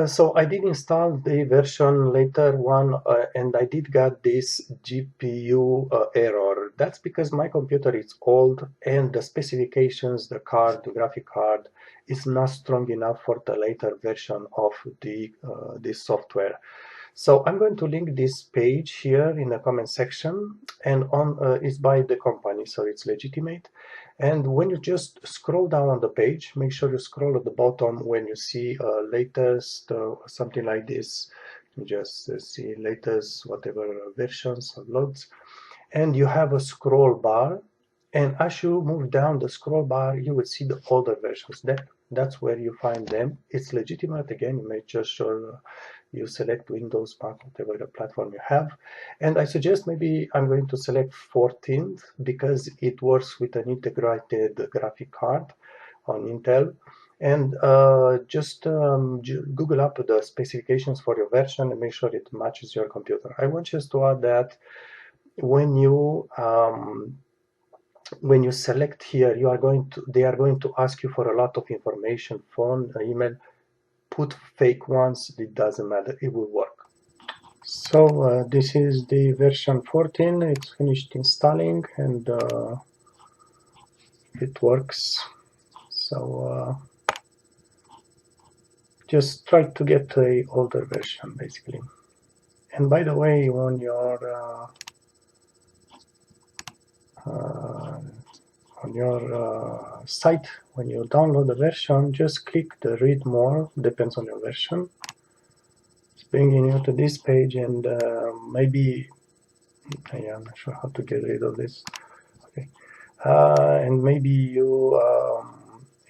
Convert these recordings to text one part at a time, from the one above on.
So I did install the version later one, and I did get this GPU error. That's because my computer is old and the specifications, the card, the graphic card, is not strong enough for the later version of the this software. So I'm going to link this page here in the comment section, and on it's by the company, so it's legitimate. And when you just scroll down on the page, make sure you scroll at the bottom when you see latest, something like this. You just see latest, whatever versions of loads. And you have a scroll bar. And as you move down the scroll bar, you will see the older versions. That's where you find them. It's legitimate. Again, you make just sure you select Windows, Mac, whatever the platform you have. And I suggest maybe I'm going to select 14th because it works with an integrated graphic card on Intel. And just Google up the specifications for your version and make sure it matches your computer. I want just to add that when you select here, they are going to ask you for a lot of information, phone, email. Put fake ones, it doesn't matter, it will work. So this is the version 14. It's finished installing and it works. So just try to get a older version basically. And by the way, on your site, when you download the version, just click the read more, depends on your version. It's bringing you to this page, and maybe I'm not sure how to get rid of this. Okay, and maybe you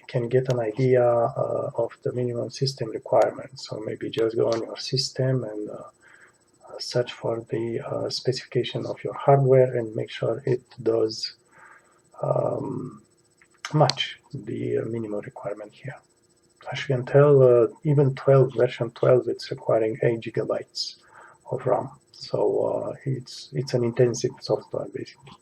can get an idea of the minimum system requirements. So maybe just go on your system and search for the specification of your hardware and make sure it does match the minimum requirement here. As you can tell, even version 12, it's requiring 8 gigabytes of RAM. So it's an intensive software basically.